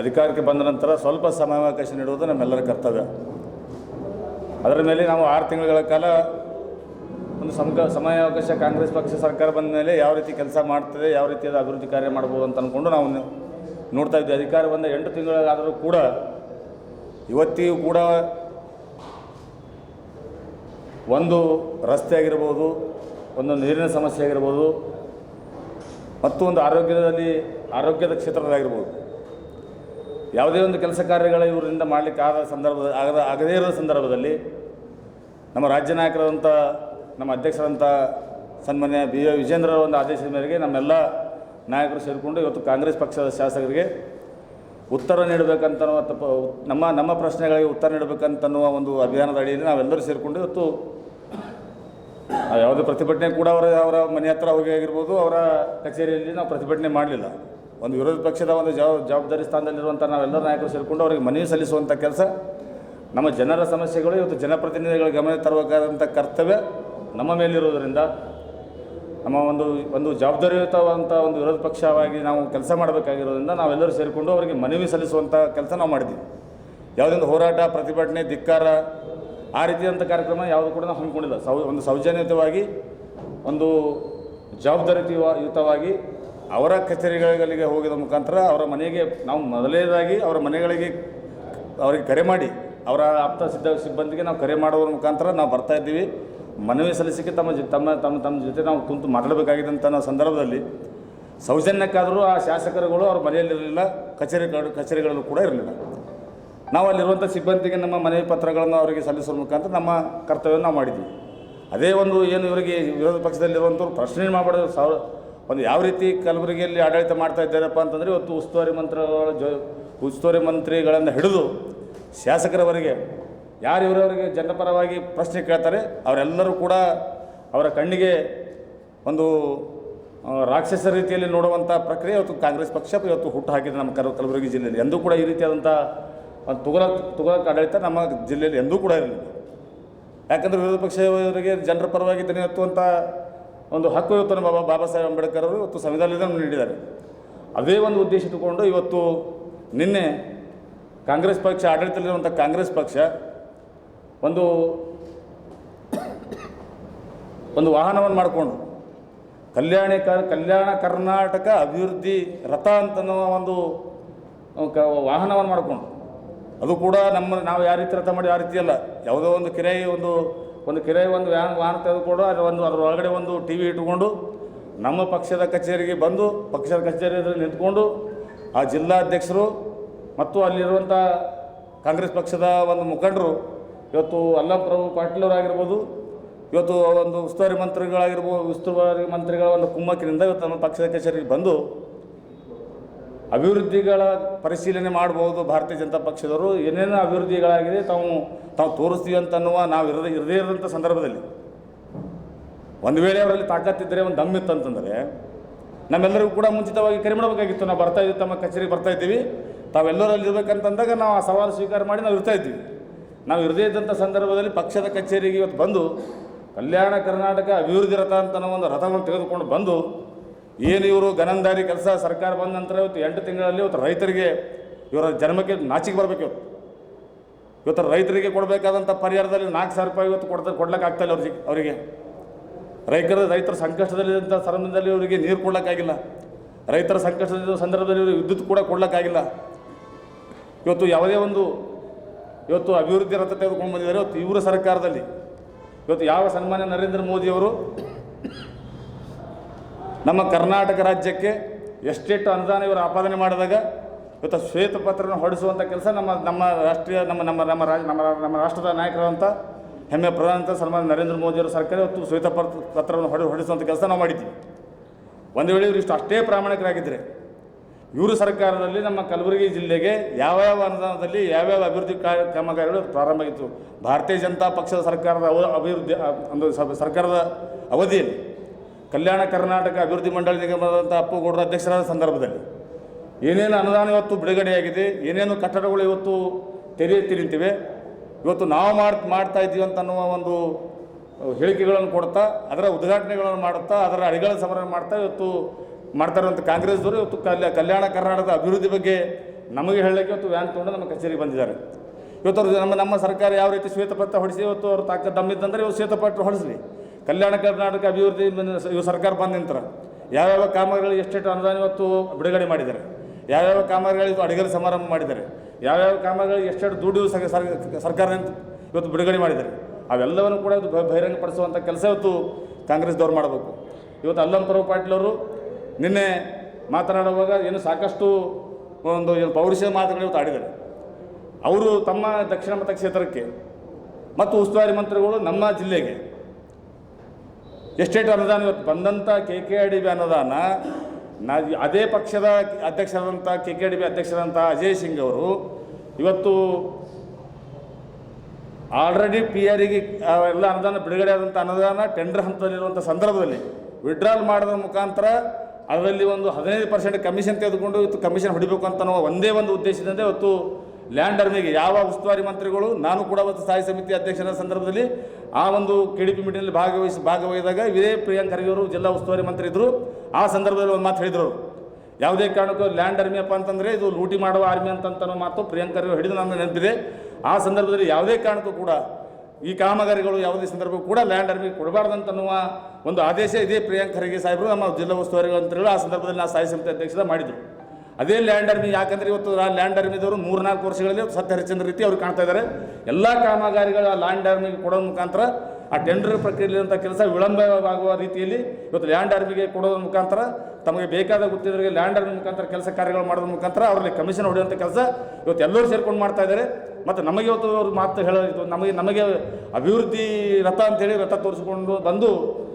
ಅಧಿಕಾರಕ್ಕೆ ಬಂದ ನಂತರ ಸ್ವಲ್ಪ ಸಮಯಾವಕಾಶ ನೀಡುವುದು ನಮ್ಮೆಲ್ಲರ ಕರ್ತವ್ಯ. ಅದರ ಮೇಲೆ ನಾವು 6 ತಿಂಗಳ ಕಾಲ ಒಂದು ಸಮಯಾವಕಾಶ ಕಾಂಗ್ರೆಸ್ ಪಕ್ಷ ಸರ್ಕಾರ ಬಂದ ಮೇಲೆ ಯಾವ ರೀತಿ ಕೆಲಸ ಮಾಡ್ತದೆ, ಯಾವ ರೀತಿಯಾದ ಅಭಿವೃದ್ಧಿ ಕಾರ್ಯ ಮಾಡ್ಬೋದು ಅಂತ ಅಂದ್ಕೊಂಡು ನಾವು ನೋಡ್ತಾ ಇದ್ವಿ. ಅಧಿಕಾರ ಬಂದ 8 ತಿಂಗಳಾದರೂ ಕೂಡ ಇವತ್ತಿಗೂ ಕೂಡ ಒಂದು ರಸ್ತೆ ಆಗಿರ್ಬೋದು, ಒಂದು ನೀರಿನ ಸಮಸ್ಯೆ ಆಗಿರ್ಬೋದು, ಮತ್ತು ಒಂದು ಆರೋಗ್ಯದ ಕ್ಷೇತ್ರದಾಗಿರ್ಬೋದು, ಯಾವುದೇ ಒಂದು ಕೆಲಸ ಕಾರ್ಯಗಳ ಇವರಿಂದ ಮಾಡಲಿಕ್ಕೆ ಆಗದೇ ಇರೋ ಸಂದರ್ಭದಲ್ಲಿ ನಮ್ಮ ರಾಜ್ಯ ನಾಯಕರಾದಂಥ ನಮ್ಮ ಅಧ್ಯಕ್ಷರಂಥ ಸನ್ಮಾನ್ಯ ವಿಜೇಂದ್ರ ಒಂದು ಆದೇಶದ ಮೇರೆಗೆ ನಮ್ಮೆಲ್ಲ ನಾಯಕರು ಸೇರಿಕೊಂಡು ಇವತ್ತು ಕಾಂಗ್ರೆಸ್ ಪಕ್ಷದ ಶಾಸಕರಿಗೆ ಉತ್ತರ ನೀಡಬೇಕಂತನ್ನುವ ನಮ್ಮ ಪ್ರಶ್ನೆಗಳಿಗೆ ಉತ್ತರ ನೀಡಬೇಕಂತನ್ನುವ ಒಂದು ಅಭಿಯಾನದ ಅಡಿಯಲ್ಲಿ ನಾವೆಲ್ಲರೂ ಸೇರಿಕೊಂಡು ಇವತ್ತು ಯಾವುದೇ ಪ್ರತಿಭಟನೆ ಕೂಡ ಅವರ ಮನೆ ಹತ್ರ ಹೋಗಿ ಆಗಿರ್ಬೋದು, ಅವರ ಕಚೇರಿಯಲ್ಲಿ ನಾವು ಪ್ರತಿಭಟನೆ ಮಾಡಲಿಲ್ಲ. ಒಂದು ವಿರೋಧ ಪಕ್ಷದ ಒಂದು ಜವಾಬ್ದಾರಿ ಸ್ಥಾನದಲ್ಲಿರುವಂಥ ನಾವೆಲ್ಲರ ನಾಯಕರು ಸೇರಿಕೊಂಡು ಅವರಿಗೆ ಮನವಿ ಸಲ್ಲಿಸುವಂಥ ಕೆಲಸ, ನಮ್ಮ ಜನರ ಸಮಸ್ಯೆಗಳು ಇವತ್ತು ಜನಪ್ರತಿನಿಧಿಗಳ ಗಮನ ತರಬೇಕಾದಂಥ ಕರ್ತವ್ಯ ನಮ್ಮ ಮೇಲಿರುವುದರಿಂದ ನಮ್ಮ ಒಂದು ಜವಾಬ್ದಾರಿಯುತವಾದಂಥ ಒಂದು ವಿರೋಧ ಪಕ್ಷವಾಗಿ ನಾವು ಕೆಲಸ ಮಾಡಬೇಕಾಗಿರೋದ್ರಿಂದ ನಾವೆಲ್ಲರೂ ಸೇರಿಕೊಂಡು ಅವರಿಗೆ ಮನವಿ ಸಲ್ಲಿಸುವಂಥ ಕೆಲಸ ನಾವು ಮಾಡಿದ್ವಿ. ಯಾವುದೇ ಒಂದು ಹೋರಾಟ, ಪ್ರತಿಭಟನೆ, ಧಿಕ್ಕಾರ ಆ ರೀತಿಯಾದಂಥ ಕಾರ್ಯಕ್ರಮ ಯಾವುದು ಕೂಡ ನಾವು ಹಮ್ಮಿಕೊಂಡಿಲ್ಲ. ಒಂದು ಸೌಜನ್ಯಯುತವಾಗಿ, ಒಂದು ಜವಾಬ್ದಾರಿಯುತವಾಗಿ ಅವರ ಕಚೇರಿಗಳಿಗೆ ಹೋಗಿದ ಮುಖಾಂತರ ಅವರ ಮನೆಗೆ ನಾವು ಮೊದಲನೇದಾಗಿ ಅವರ ಮನೆಗಳಿಗೆ ಅವರಿಗೆ ಕರೆ ಮಾಡಿ ಅವರ ಆಪ್ತ ಸಿಬ್ಬಂದಿಗೆ ನಾವು ಕರೆ ಮಾಡೋದ್ರ ಮುಖಾಂತರ ನಾವು ಬರ್ತಾ ಇದ್ದೀವಿ. ಮನವಿ ಸಲ್ಲಿಸಲಿಕ್ಕೆ ತಮ್ಮ ಜೊತೆ ನಾವು ಕುಂತು ಮಾತಾಡಬೇಕಾಗಿದ್ದಂಥ ಸಂದರ್ಭದಲ್ಲಿ ಸೌಜನ್ಯಕ್ಕಾದರೂ ಆ ಶಾಸಕರುಗಳು ಅವ್ರ ಮನೆಯಲ್ಲಿರಲಿಲ್ಲ, ಕಚೇರಿಗಳಲ್ಲೂ ಕೂಡ ಇರಲಿಲ್ಲ. ನಾವು ಅಲ್ಲಿರುವಂಥ ಸಿಬ್ಬಂದಿಗೆ ನಮ್ಮ ಮನವಿ ಪತ್ರಗಳನ್ನು ಅವರಿಗೆ ಸಲ್ಲಿಸುವ ಮುಖಾಂತರ ನಮ್ಮ ಕರ್ತವ್ಯವನ್ನು ನಾವು ಮಾಡಿದ್ವಿ. ಅದೇ ಒಂದು ಏನು ಇವರಿಗೆ ವಿರೋಧ ಪಕ್ಷದಲ್ಲಿರುವಂಥವ್ರು ಪ್ರಶ್ನೆ ಮಾಡಬಾರ್ದು. ಒಂದು ಯಾವ ರೀತಿ ಕಲಬುರಗಿಯಲ್ಲಿ ಆಡಳಿತ ಮಾಡ್ತಾ ಇದ್ದಾರಪ್ಪ ಅಂತಂದರೆ ಇವತ್ತು ಉಸ್ತುವಾರಿ ಮಂತ್ರಿಗಳನ್ನು ಹಿಡಿದು ಶಾಸಕರವರೆಗೆ ಯಾರು ಇವರವರಿಗೆ ಜನಪರವಾಗಿ ಪ್ರಶ್ನೆ ಕೇಳ್ತಾರೆ ಅವರೆಲ್ಲರೂ ಕೂಡ ಅವರ ಕಣ್ಣಿಗೆ ಒಂದು ರಾಕ್ಷಸ ರೀತಿಯಲ್ಲಿ ನೋಡುವಂಥ ಪ್ರಕ್ರಿಯೆ ಇವತ್ತು ಕಾಂಗ್ರೆಸ್ ಪಕ್ಷ ಇವತ್ತು ಹುಟ್ಟು ಹಾಕಿದೆ ನಮ್ಮ ಕಲಬುರಗಿ ಜಿಲ್ಲೆಯಲ್ಲಿ. ಎಂದೂ ಕೂಡ ಈ ರೀತಿಯಾದಂಥ ಒಂದು ತುಗಲಕ್ ಆಡಳಿತ ನಮ್ಮ ಜಿಲ್ಲೆಯಲ್ಲಿ ಎಂದೂ ಕೂಡ ಇರಲಿಲ್ಲ. ಯಾಕಂದರೆ ವಿರೋಧ ಪಕ್ಷವರಿಗೆ ಜನರ ಪರವಾಗಿ ದನಿ ಎತ್ತುವಂಥ ಒಂದು ಹಕ್ಕು ಇವತ್ತು ನಮ್ಮ ಬಾಬಾ ಸಾಹೇಬ್ ಅಂಬೇಡ್ಕರ್ ಅವರು ಇವತ್ತು ಸಂವಿಧಾನದಲ್ಲಿ ನೀಡಿದ್ದಾರೆ. ಅದೇ ಒಂದು ಉದ್ದೇಶ ಇಟ್ಟುಕೊಂಡು ಇವತ್ತು ನಿನ್ನೆ ಕಾಂಗ್ರೆಸ್ ಪಕ್ಷ ಆಡಳಿತದಲ್ಲಿರುವಂಥ ಕಾಂಗ್ರೆಸ್ ಪಕ್ಷ ಒಂದು ವಾಹನವನ್ನು ಮಾಡಿಕೊಂಡು ಕಲ್ಯಾಣ ಕರ್ನಾಟಕ ಅಭಿವೃದ್ಧಿ ರಥ ಅಂತನ್ನುವ ಒಂದು ವಾಹನವನ್ನು ಮಾಡಿಕೊಂಡು, ಅದು ಕೂಡ ನಾವು ಯಾವ ರೀತಿ ರಥ ಮಾಡಿ ಯಾವ ರೀತಿ ಅಲ್ಲ, ಯಾವುದೋ ಒಂದು ಒಂದು ವಾಹನ ತೆಗೆದುಕೊಂಡು ಅದರ ಒಳಗಡೆ ಒಂದು ಟಿ ವಿ ಇಟ್ಟುಕೊಂಡು ನಮ್ಮ ಪಕ್ಷದ ಕಚೇರಿಗೆ ಬಂದು ಪಕ್ಷದ ಕಚೇರಿಯಲ್ಲಿ ನಿಂತ್ಕೊಂಡು ಆ ಜಿಲ್ಲಾಧ್ಯಕ್ಷರು ಮತ್ತು ಅಲ್ಲಿರುವಂಥ ಕಾಂಗ್ರೆಸ್ ಪಕ್ಷದ ಒಂದು ಮುಖಂಡರು ಇವತ್ತು ಅಲ್ಲಂಪ್ರಭು ಪಾಟೀಲ್ ಅವರಾಗಿರ್ಬೋದು, ಇವತ್ತು ಒಂದು ಉಸ್ತುವಾರಿ ಮಂತ್ರಿಗಳ ಒಂದು ಕುಮ್ಮಕ್ಕಿನಿಂದ ಇವತ್ತು ನಮ್ಮ ಪಕ್ಷದ ಕಚೇರಿಗೆ ಬಂದು ಅಭಿವೃದ್ಧಿಗಳ ಪರಿಶೀಲನೆ ಮಾಡ್ಬೋದು. ಭಾರತೀಯ ಜನತಾ ಪಕ್ಷದವರು ಏನೇನು ಅಭಿವೃದ್ಧಿಗಳಾಗಿದೆ ತಾವು ತೋರಿಸ್ತೀವಿ ಅಂತನ್ನುವ ನಾವು ಇರದೇ ಇರೋಂಥ ಸಂದರ್ಭದಲ್ಲಿ ಒಂದು ವೇಳೆ ಅವರಲ್ಲಿ ತಾಕತ್ತಿದ್ದರೆ, ಒಂದು ದಮ್ಮಿತ್ತು ಅಂತಂದರೆ ನಮ್ಮೆಲ್ಲರಿಗೂ ಕೂಡ ಮುಂಚಿತವಾಗಿ ಕರೆ ಮಾಡಬೇಕಾಗಿತ್ತು. ನಾವು ಬರ್ತಾಯಿದ್ದೀವಿ, ತಮ್ಮ ಕಚೇರಿಗೆ ಬರ್ತಾಯಿದ್ದೀವಿ, ತಾವೆಲ್ಲರೂ ಅಲ್ಲಿ ಇರಬೇಕಂತಂದಾಗ ನಾವು ಆ ಸವಾಲು ಸ್ವೀಕಾರ ಮಾಡಿ ನಾವು ಇರ್ತಾಯಿದ್ವಿ. ನಾವು ಇರದೇ ಇದ್ದಂಥ ಸಂದರ್ಭದಲ್ಲಿ ಪಕ್ಷದ ಕಚೇರಿಗೆ ಇವತ್ತು ಬಂದು ಕಲ್ಯಾಣ ಕರ್ನಾಟಕ ಅಭಿವೃದ್ಧಿ ರಥ ಅಂತ ಒಂದು ರಥವನ್ನು ತೆಗೆದುಕೊಂಡು ಬಂದು ಏನು ಇವರು ಗನಂದಾರಿ ಕೆಲಸ ಸರ್ಕಾರ ಬಂದ ನಂತರ ಇವತ್ತು 8 ತಿಂಗಳಲ್ಲಿ ಇವತ್ತು ರೈತರಿಗೆ ಇವರ ಜನ್ಮಕ್ಕೆ ನಾಚಿಕೆ ಬರಬೇಕು. ಇವತ್ತು ರೈತರಿಗೆ ಕೊಡಬೇಕಾದಂಥ ಪರಿಹಾರದಲ್ಲಿ 4,000 ರೂಪಾಯಿ ಇವತ್ತು ಕೊಡ್ಲಿಕ್ಕಾಗ್ತಾಯಿಲ್ಲ ಅವರಿಗೆ. ರೈತರ ಸಂಕಷ್ಟದಲ್ಲಿದ್ದಂಥ ಸಂದರ್ಭದಲ್ಲಿ ಇವರಿಗೆ ನೀರು ಕೊಡ್ಲಿಕ್ಕಾಗಿಲ್ಲ. ರೈತರ ಸಂಕಷ್ಟದ ಸಂದರ್ಭದಲ್ಲಿ ಇವರು ವಿದ್ಯುತ್ ಕೂಡ ಕೊಡ್ಲಿಕ್ಕಾಗಿಲ್ಲ. ಇವತ್ತು ಅಭಿವೃದ್ಧಿ ರಥ ತೆಗೆದುಕೊಂಡು ಬಂದಿದ್ದಾರೆ. ಇವತ್ತು ಇವರ ಸರ್ಕಾರದಲ್ಲಿ ಇವತ್ತು ಯಾವ ಸನ್ಮಾನ್ಯ ನರೇಂದ್ರ ಮೋದಿಯವರು ನಮ್ಮ ಕರ್ನಾಟಕ ರಾಜ್ಯಕ್ಕೆ ಎಷ್ಟೆಷ್ಟು ಅನುದಾನ ಇವರು ಆಪಾದನೆ ಮಾಡಿದಾಗ ಇವತ್ತು ಶ್ವೇತಪತ್ರನ ಹೊರಡಿಸುವಂಥ ಕೆಲಸ ನಮ್ಮ ರಾಷ್ಟ್ರದ ನಾಯಕರಾದಂಥ ಹೆಮ್ಮೆ ಪ್ರಧಾನಮಂತ್ರಿ ಸನ್ಮಾನ್ಯ ನರೇಂದ್ರ ಮೋದಿಯವರ ಸರ್ಕಾರ ಇವತ್ತು ಶ್ವೇತಪತ್ರವನ್ನು ಹೊರಡಿಸುವಂಥ ಕೆಲಸ ನಾವು ಮಾಡಿದ್ದೀವಿ. ಒಂದು ವೇಳೆ ಇವರು ಅಷ್ಟೇ ಪ್ರಾಮಾಣಿಕರಾಗಿದ್ದರೆ ಇವರು ಸರ್ಕಾರದಲ್ಲಿ ನಮ್ಮ ಕಲಬುರಗಿ ಜಿಲ್ಲೆಗೆ ಯಾವ್ಯಾವ ಅನುದಾನದಲ್ಲಿ ಯಾವ್ಯಾವ ಅಭಿವೃದ್ಧಿ ಕಾಮಗಾರಿಗಳು ಪ್ರಾರಂಭ ಆಗಿತ್ತು. ಭಾರತೀಯ ಜನತಾ ಪಕ್ಷದ ಸರ್ಕಾರದ ಅವಧಿಯಲ್ಲಿ ಕಲ್ಯಾಣ ಕರ್ನಾಟಕ ಅಭಿವೃದ್ಧಿ ಮಂಡಳಿ ನಿಗಮದಂಥ ಅಪ್ಪುಗೌಡರ ಅಧ್ಯಕ್ಷರಾದ ಸಂದರ್ಭದಲ್ಲಿ ಏನೇನು ಅನುದಾನ ಇವತ್ತು ಬಿಡುಗಡೆಯಾಗಿದೆ, ಏನೇನು ಕಟ್ಟಡಗಳು ಇವತ್ತು ತೆರೆ ಎತ್ತಿ ನಿಂತಿವೆ, ಇವತ್ತು ನಾವು ಮಾಡ್ತಾ ಇದ್ದೀವಿ ಅಂತನ್ನುವ ಒಂದು ಹೇಳಿಕೆಗಳನ್ನು ಕೊಡ್ತಾ ಅದರ ಉದ್ಘಾಟನೆಗಳನ್ನು ಮಾಡುತ್ತಾ ಅದರ ಅಡಿಗಳ ಸಮರ ಮಾಡ್ತಾ ಇವತ್ತು ಮಾಡ್ತಾ ಇರುವಂಥ ಕಾಂಗ್ರೆಸ್ದವರು ಇವತ್ತು ಕಲ್ಯಾಣ ಕರ್ನಾಟಕದ ಅಭಿವೃದ್ಧಿ ಬಗ್ಗೆ ನಮಗೆ ಹೇಳಲಿಕ್ಕೆ ಇವತ್ತು ವ್ಯಾನ್ ತೊಗೊಂಡು ನಮ್ಮ ಕಚೇರಿಗೆ ಬಂದಿದ್ದಾರೆ. ಇವತ್ತು ಅವ್ರು ನಮ್ಮ ಸರ್ಕಾರ ಯಾವ ರೀತಿ ಶ್ವೇತಪತ್ರ ಹೊಡಿಸಿ ಇವತ್ತು ಅವ್ರು ತಾಕತ್ತು ದಮ್ಮಿದ್ದಂದರೆ ಇವತ್ತು ಶ್ವೇತಪತ್ರ ಹೊಡಿಸಲಿ. ಕಲ್ಯಾಣ ಕರ್ನಾಟಕ ಅಭಿವೃದ್ಧಿ ಇವ ಸರ್ಕಾರ ಬಂದ ನಂತರ ಯಾವ್ಯಾವ ಕಾಮಗಾರಿಗಳು ಎಷ್ಟೆಷ್ಟು ಅನುದಾನ ಇವತ್ತು ಬಿಡುಗಡೆ ಮಾಡಿದ್ದಾರೆ, ಯಾವ್ಯಾವ ಕಾಮಗಾರಿಗಳು ಅಡಿಗರ ಸಮಾರಂಭ ಮಾಡಿದ್ದಾರೆ, ಯಾವ್ಯಾವ ಕಾಮಗಾರಿಗಳು ಎಷ್ಟೆಷ್ಟು ದುಡ್ಡು ಸರ್ಕಾರ ಇವತ್ತು ಬಿಡುಗಡೆ ಮಾಡಿದ್ದಾರೆ, ಅವೆಲ್ಲವನ್ನು ಕೂಡ ಬಹಿರಂಗಪಡಿಸುವಂಥ ಕೆಲಸ ಇವತ್ತು ಕಾಂಗ್ರೆಸ್ದವ್ರು ಮಾಡಬೇಕು. ಇವತ್ತು ಅಲ್ಲಂಪುರ ಪಾಟೀಲ್ ಅವರು ನಿನ್ನೆ ಮಾತನಾಡುವಾಗ ಏನು ಸಾಕಷ್ಟು ಒಂದು ಪೌರುಷ ಮಾತುಗಳು ಇವತ್ತು ಆಡಿದ್ದಾರೆ. ಅವರು ತಮ್ಮ ದಕ್ಷಿಣ ಮತಕ್ಷೇತ್ರಕ್ಕೆ ಮತ್ತು ಉಸ್ತುವಾರಿ ಮಂತ್ರಿಗಳು ನಮ್ಮ ಜಿಲ್ಲೆಗೆ ಎಷ್ಟೇಟು ಅನುದಾನ ಇವತ್ತು ಬಂದಂಥ KKIDB ಅನುದಾನ ಅದೇ ಪಕ್ಷದ ಅಧ್ಯಕ್ಷರಾದಂಥ KKIDB ಅಧ್ಯಕ್ಷರಾದಂಥ ಅಜಯ್ ಸಿಂಗ್ ಅವರು ಇವತ್ತು ಆಲ್ರೆಡಿ PRಗೆ ಎಲ್ಲ ಅನುದಾನ ಬಿಡುಗಡೆ ಆದಂಥ ಅನುದಾನ ಟೆಂಡರ್ ಹಂತದಲ್ಲಿರುವಂಥ ಸಂದರ್ಭದಲ್ಲಿ ವಿಡ್ರಾಲ್ ಮಾಡೋದ್ರ ಮುಖಾಂತರ ಅದರಲ್ಲಿ ಒಂದು 15% ಕಮಿಷನ್ ತೆಗೆದುಕೊಂಡು ಇವತ್ತು ಕಮಿಷನ್ ಹೊಡಿಬೇಕು ಅಂತ ನಾವು ಒಂದೇ ಒಂದು ಉದ್ದೇಶದಿಂದ ಇವತ್ತು ಲ್ಯಾಂಡ್ ಅರ್ಮಿಗೆ ಯಾವ ಉಸ್ತುವಾರಿ ಮಂತ್ರಿಗಳು ನಾನು ಕೂಡ ಅವತ್ತು ಸ್ಥಾಯಿ ಸಮಿತಿ ಅಧ್ಯಕ್ಷರ ಸಂದರ್ಭದಲ್ಲಿ ಆ ಒಂದು KDP ಮೀಟಿಂಗಲ್ಲಿ ಭಾಗವಹಿಸಿದಾಗ ಇದೇ ಪ್ರಿಯಾಂಕ್ ಖರ್ಗೆ ಅವರು ಜಿಲ್ಲಾ ಉಸ್ತುವಾರಿ ಮಂತ್ರಿ ಇದ್ದರು. ಆ ಸಂದರ್ಭದಲ್ಲಿ ಒಂದು ಮಾತು ಹೇಳಿದರು, ಯಾವುದೇ ಕಾರಣಕ್ಕೂ ಲ್ಯಾಂಡ್ ಆರ್ಮಿ ಅಪ್ಪ ಅಂತಂದರೆ ಇದು ಲೂಟಿ ಮಾಡುವ ಆರ್ಮಿ ಅಂತನೋ ಮಾತು ಪ್ರಿಯಾಂಕ್ ಖರ್ಗೆ ಹಿಡಿದು ನನ್ನ ನೆನಪಿದೆ. ಆ ಸಂದರ್ಭದಲ್ಲಿ ಯಾವುದೇ ಕಾರಣಕ್ಕೂ ಕೂಡ ಈ ಕಾಮಗಾರಿಗಳು ಯಾವುದೇ ಸಂದರ್ಭ ಕೂಡ ಲ್ಯಾಂಡ್ ಆರ್ಮಿ ಕೊಡಬಾರ್ದಂತನ್ನುವ ಒಂದು ಆದೇಶ ಇದೇ ಪ್ರಿಯಾಂಕ್ ಖರ್ಗೆ ಸಾಹೇಬರು ನಮ್ಮ ಜಿಲ್ಲಾ ಉಸ್ತುವಾರಿ ಮಂತ್ರಿಗಳು ಆ ಸಂದರ್ಭದಲ್ಲಿ ನಾವು ಸ್ಥಾಯಿ ಸಮಿತಿ ಅಧ್ಯಕ್ಷರ ಮಾಡಿದರು. ಅದೇ ಲ್ಯಾಂಡ್ ಆರ್ಮಿ ಯಾಕಂದರೆ ಇವತ್ತು ಲ್ಯಾಂಡ್ ಆರ್ಮಿದವರು 3-4 ವರ್ಷಗಳಲ್ಲಿ ಸತ್ಯ ಹರಿಶ್ಚಂದ್ರ ರೀತಿ ಅವ್ರು ಕಾಣ್ತಾ ಇದ್ದಾರೆ. ಎಲ್ಲ ಕಾಮಗಾರಿಗಳ ಲ್ಯಾಂಡ್ ಆರ್ಮಿಗೆ ಕೊಡೋ ಮುಖಾಂತರ ಆ ಟೆಂಡರ್ ಪ್ರಕ್ರಿಯೆಯಲ್ಲಿರುವಂಥ ಕೆಲಸ ವಿಳಂಬವಾಗುವ ರೀತಿಯಲ್ಲಿ ಇವತ್ತು ಲ್ಯಾಂಡ್ ಆರ್ಮಿಗೆ ಕೊಡೋದ್ರ ಮುಖಾಂತರ ತಮಗೆ ಬೇಕಾದ ಗೊತ್ತಿದ್ದವರಿಗೆ ಲ್ಯಾಂಡ್ ಆರ್ಮಿ ಮುಖಾಂತರ ಕೆಲಸ ಕಾರ್ಯಗಳು ಮಾಡೋದ್ರ ಮುಖಾಂತರ ಅವರಲ್ಲಿ ಕಮಿಷನ್ ಹೊಡೆಯುವಂಥ ಕೆಲಸ ಇವತ್ತು ಎಲ್ಲರೂ ಸೇರ್ಕೊಂಡು ಮಾಡ್ತಾ ಇದ್ದಾರೆ. ಮತ್ತು ನಮಗೆ ಇವತ್ತು ಅವರು ಮಾತು ಹೇಳೋದು ನಮಗೆ ಅಭಿವೃದ್ಧಿ ರಥ ಅಂತೇಳಿ ರಥ ತೋರಿಸಿಕೊಂಡು ಬಂದು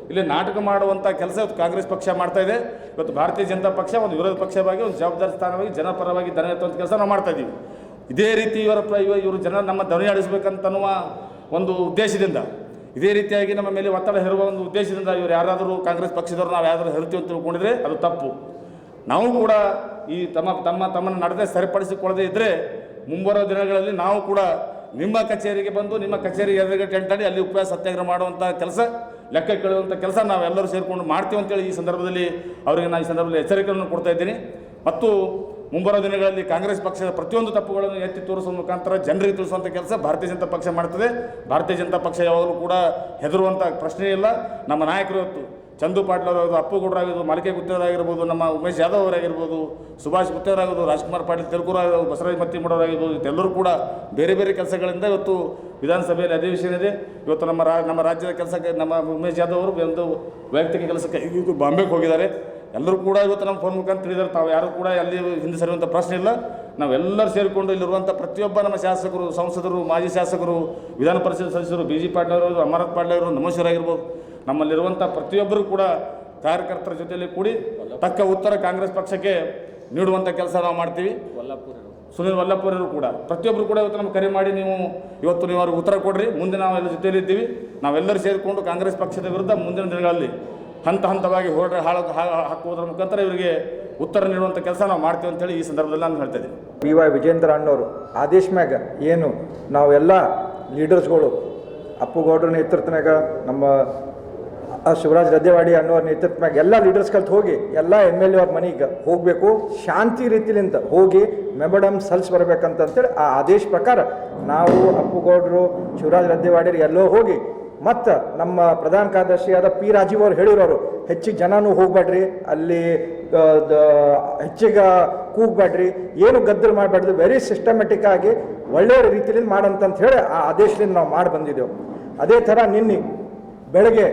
ಇಲ್ಲಿ ನಾಟಕ ಮಾಡುವಂಥ ಕೆಲಸ ಇವತ್ತು ಕಾಂಗ್ರೆಸ್ ಪಕ್ಷ ಮಾಡ್ತಾ ಇದೆ. ಇವತ್ತು ಭಾರತೀಯ ಜನತಾ ಪಕ್ಷ ಒಂದು ವಿರೋಧ ಪಕ್ಷವಾಗಿ ಒಂದು ಜವಾಬ್ದಾರಿ ಸ್ಥಾನವಾಗಿ ಜನಪರವಾಗಿ ದನ ಎತ್ತುವಂಥ ಕೆಲಸ ನಾವು ಮಾಡ್ತಾ ಇದ್ದೀವಿ. ಇದೇ ರೀತಿ ಇವರು ಜನ ನಮ್ಮ ಧ್ವನಿ ಆಡಿಸಬೇಕಂತನ್ನುವ ಒಂದು ಉದ್ದೇಶದಿಂದ ಇದೇ ರೀತಿಯಾಗಿ ನಮ್ಮ ಮೇಲೆ ಒತ್ತಡ ಹೇರುವ ಒಂದು ಉದ್ದೇಶದಿಂದ ಇವರು ಯಾರಾದರೂ ಕಾಂಗ್ರೆಸ್ ಪಕ್ಷದವರು ನಾವು ಯಾರಾದರೂ ಹೆರುತ್ತೀವಿ ಅಂತ ತಿಳ್ಕೊಂಡಿದ್ರೆ ಅದು ತಪ್ಪು. ನಾವು ಕೂಡ ಈ ತಮ್ಮನ್ನು ನಡೆದೇ ಸರಿಪಡಿಸಿಕೊಳ್ಳದೇ ಇದ್ದರೆ ಮುಂಬರುವ ದಿನಗಳಲ್ಲಿ ನಾವು ಕೂಡ ನಿಮ್ಮ ಕಚೇರಿಗೆ ಬಂದು ನಿಮ್ಮ ಕಚೇರಿಗೆ ಎದುರಿಗೆ ಟೆಂಟಾಡಿ ಅಲ್ಲಿ ಉಪವಾಸ ಸತ್ಯಾಗ್ರಹ ಮಾಡುವಂಥ ಕೆಲಸ ಲೆಕ್ಕ ಕೇಳುವಂಥ ಕೆಲಸ ನಾವೆಲ್ಲರೂ ಸೇರಿಕೊಂಡು ಮಾಡ್ತೀವಿ ಅಂತೇಳಿ ಈ ಸಂದರ್ಭದಲ್ಲಿ ಅವರಿಗೆ ನಾನು ಈ ಸಂದರ್ಭದಲ್ಲಿ ಎಚ್ಚರಿಕೆಯನ್ನು ಕೊಡ್ತಾ ಇದ್ದೀನಿ. ಮತ್ತು ಮುಂಬರುವ ದಿನಗಳಲ್ಲಿ ಕಾಂಗ್ರೆಸ್ ಪಕ್ಷದ ಪ್ರತಿಯೊಂದು ತಪ್ಪುಗಳನ್ನು ಎತ್ತಿ ತೋರಿಸುವ ಮುಖಾಂತರ ಜನರಿಗೆ ತಿಳಿಸುವಂಥ ಕೆಲಸ ಭಾರತೀಯ ಜನತಾ ಪಕ್ಷ ಮಾಡ್ತದೆ. ಭಾರತೀಯ ಜನತಾ ಪಕ್ಷ ಯಾವಾಗಲೂ ಕೂಡ ಹೆದರುವಂಥ ಪ್ರಶ್ನೆ ಇಲ್ಲ. ನಮ್ಮ ನಾಯಕರು ಇವತ್ತು ಚಂದು ಪಾಟೀಲ್ ಅವರಾಗಿರ್ಬೋದು, ಅಪ್ಪುಗೌಡರಾಗಿರ್ಬೋದು, ಮಾಲಿಕೆ ಗುತ್ತೇವರಾಗಿರ್ಬೋದು, ನಮ್ಮ ಉಮೇಶ್ ಯಾದವ್ ಅವರಾಗಿರ್ಬೋದು, ಸುಭಾಷ್ ಗುತ್ತೇವರಾಗಿರ್ಬೋದು, ರಾಜ್ಕುಮಾರ್ ಪಾಟೀಲ್ ತೆಲುಗುರಾಗಿರ್ಬೋದು, ಬಸವರಾಜ ಮತ್ತಿಮೂಡವರಾಗಿರ್ಬೋದು, ಎಲ್ಲರೂ ಕೂಡ ಬೇರೆ ಬೇರೆ ಕೆಲಸಗಳಿಂದ ಇವತ್ತು ವಿಧಾನಸಭೆಯಲ್ಲಿ ಅಧಿವೇಶನ ಇದೆ. ಇವತ್ತು ನಮ್ಮ ರಾಜ್ಯದ ಕೆಲಸಕ್ಕೆ ನಮ್ಮ ಉಮೇಶ್ ಯಾದವ್ ಅವರು ಒಂದು ವೈಯಕ್ತಿಕ ಕೆಲಸಕ್ಕೆ ಇದು ಬಾಂಬೆಗೆ ಹೋಗಿದ್ದಾರೆ. ಎಲ್ಲರೂ ಕೂಡ ಇವತ್ತು ನಮ್ಮ ಫೋನ್ ಮುಖಾಂತರ ತಿಳಿದಾರೆ. ತಾವು ಯಾರು ಕೂಡ ಅಲ್ಲಿ ಹಿಂದೆ ಸರಿಯುವಂಥ ಪ್ರಶ್ನೆ ಇಲ್ಲ. ನಾವೆಲ್ಲರೂ ಸೇರಿಕೊಂಡು ಇಲ್ಲಿರುವಂಥ ಪ್ರತಿಯೊಬ್ಬ ನಮ್ಮ ಶಾಸಕರು, ಸಂಸದರು, ಮಾಜಿ ಶಾಸಕರು, ವಿಧಾನ ಪರಿಷತ್ ಸದಸ್ಯರು, BG ಪಾಟೀಲ್ ಅವರು, ಅಮರನಾಥ್ ಪಾಟೀಲ್ ಅವರು, ನಮೋಶ್ವರ್ ಆಗಿರ್ಬೋದು, ನಮ್ಮಲ್ಲಿರುವಂಥ ಪ್ರತಿಯೊಬ್ಬರು ಕೂಡ ಕಾರ್ಯಕರ್ತರ ಜೊತೆಯಲ್ಲಿ ಕೂಡಿ ತಕ್ಕ ಉತ್ತರ ಕಾಂಗ್ರೆಸ್ ಪಕ್ಷಕ್ಕೆ ನೀಡುವಂಥ ಕೆಲಸ ನಾವು ಮಾಡ್ತೀವಿ. ಸುನೀಲ್ ವಲ್ಲಪುರರು ಕೂಡ ಪ್ರತಿಯೊಬ್ಬರು ಕೂಡ ಇವತ್ತು ನಮ್ಗೆ ಕರೆ ಮಾಡಿ ನೀವು ಅವ್ರಿಗೆ ಉತ್ತರ ಕೊಡ್ರಿ, ಮುಂದೆ ನಾವು ಎಲ್ಲ ಜೊತೆಯಲ್ಲಿದ್ದೀವಿ. ನಾವೆಲ್ಲರೂ ಸೇರಿಕೊಂಡು ಕಾಂಗ್ರೆಸ್ ಪಕ್ಷದ ವಿರುದ್ಧ ಮುಂದಿನ ದಿನಗಳಲ್ಲಿ ಹಂತ ಹಂತವಾಗಿ ಹಾಕುವುದರ ಮುಖಾಂತರ ಇವರಿಗೆ ಉತ್ತರ ನೀಡುವಂಥ ಕೆಲಸ ನಾವು ಮಾಡ್ತೀವಿ ಅಂತೇಳಿ ಈ ಸಂದರ್ಭದಲ್ಲಿ ನಾನು ಹೇಳ್ತಾ ಇದ್ದೀನಿ. BY ವಿಜೇಂದ್ರ ಅಣ್ಣವರು ಆದೇಶ ಮ್ಯಾಗ ಏನು ನಾವೆಲ್ಲ ಲೀಡರ್ಸ್ಗಳು ಅಪ್ಪುಗೌಡ್ರ ನೇತೃತ್ವನಾಗ ನಮ್ಮ ಶಿವರಾಜ್ ರದ್ದೇವಾಡಿ ಅನ್ನೋರ ನೇತೃತ್ವನಾಗ ಎಲ್ಲ ಲೀಡರ್ಸ್ ಕಲ್ತು ಹೋಗಿ ಎಲ್ಲ MLA ಅವ್ರ ಮನೆಗೆ ಹೋಗಬೇಕು, ಶಾಂತಿ ರೀತಿಲಿಂದ ಹೋಗಿ ಮೆಮೊಡಮ್ ಸಲ್ಸ್ ಬರಬೇಕಂತಂತೇಳಿ ಆ ಆದೇಶ ಪ್ರಕಾರ ನಾವು ಅಪ್ಪುಗೌಡರು, ಶಿವರಾಜ್ ರದ್ದೇವಾಡಿಯರು ಎಲ್ಲೋ ಹೋಗಿ ಮತ್ತು ನಮ್ಮ ಪ್ರಧಾನ ಕಾರ್ಯದರ್ಶಿಯಾದ P ರಾಜೀವ್ ಅವ್ರು ಹೇಳಿರೋರು ಹೆಚ್ಚಿಗೆ ಜನನೂ ಹೋಗ್ಬೇಡ್ರಿ, ಅಲ್ಲಿ ಹೆಚ್ಚಿಗೆ ಕೂಗಬೇಡ್ರಿ, ಏನು ಗದ್ದಲು ಮಾಡಬೇಡ್ರಿ, ವೆರಿ ಸಿಸ್ಟಮೆಟಿಕ್ ಆಗಿ ಒಳ್ಳೆಯ ರೀತಿಯಿಂದ ಮಾಡಂತಂತ ಹೇಳಿ ಆ ಆದೇಶದಿಂದ ನಾವು ಮಾಡಿ ಬಂದಿದ್ದೆವು. ಅದೇ ಥರ ನಿನ್ನೆ ಬೆಳಗ್ಗೆ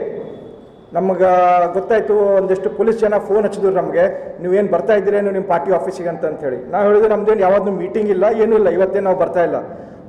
ನಮಗೆ ಗೊತ್ತಾಯಿತು, ಒಂದಿಷ್ಟು ಪೊಲೀಸ್ ಜನ ಫೋನ್ ಹಚ್ಚಿದ್ರು ನಮಗೆ, ನೀವೇನು ಬರ್ತಾ ಇದ್ದೀರೇನು ನಿಮ್ಮ ಪಾರ್ಟಿ ಆಫೀಸಿಗೆ ಅಂತೇಳಿ. ನಾವು ಹೇಳಿದ್ರು ನಮ್ದೇನು ಯಾವ್ದು ಮೀಟಿಂಗ್ ಇಲ್ಲ, ಏನೂ ಇಲ್ಲ, ಇವತ್ತೇನು ನಾವು ಬರ್ತಾ ಇಲ್ಲ.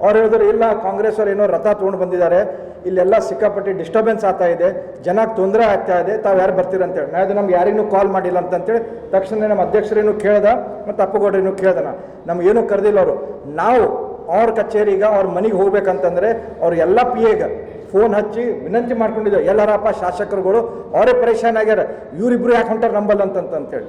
ಅವ್ರು ಹೇಳಿದ್ರು ಇಲ್ಲ, ಕಾಂಗ್ರೆಸ್ ಅವ್ರು ಏನೋ ರಥ ತೊಗೊಂಡು ಬಂದಿದ್ದಾರೆ, ಇಲ್ಲೆಲ್ಲ ಸಿಕ್ಕಾಪಟ್ಟೆ ಡಿಸ್ಟರ್ಬೆನ್ಸ್ ಆಗ್ತಾ ಇದೆ, ಜನಕ್ಕೆ ತೊಂದರೆ ಆಗ್ತಾ ಇದೆ, ತಾವು ಯಾರು ಬರ್ತೀರಂತೇಳಿ. ನಾ ಅದು ನಮ್ಗೆ ಯಾರಿಗೂ ಕಾಲ್ ಮಾಡಿಲ್ಲ ಅಂತೇಳಿ ತಕ್ಷಣ ನಮ್ಮ ಅಧ್ಯಕ್ಷರೇನು ಕೇಳ್ದ ಮತ್ತು ಅಪ್ಪುಗೌಡರೇನು ಕೇಳ್ದನ, ನಮಗೇನು ಕರೆದಿಲ್ಲ ಅವರು. ನಾವು ಅವ್ರ ಕಚೇರಿಗೆ ಅವ್ರ ಮನೆಗೆ ಹೋಗ್ಬೇಕಂತಂದರೆ ಅವ್ರು ಎಲ್ಲ PAಗೆ ಫೋನ್ ಹಚ್ಚಿ ವಿನಂತಿ ಮಾಡ್ಕೊಂಡಿದ್ದೆವು, ಎಲ್ಲರಪ್ಪ ಶಾಸಕರುಗಳು ಅವರೇ ಪರೇಶಾನ್ ಆಗ್ಯಾರ, ಇವರಿಬ್ಬರು ಯಾಕೆ ಹೊಂಟಾರ ನಂಬಲ್ಲ ಅಂತಂತೇಳಿ.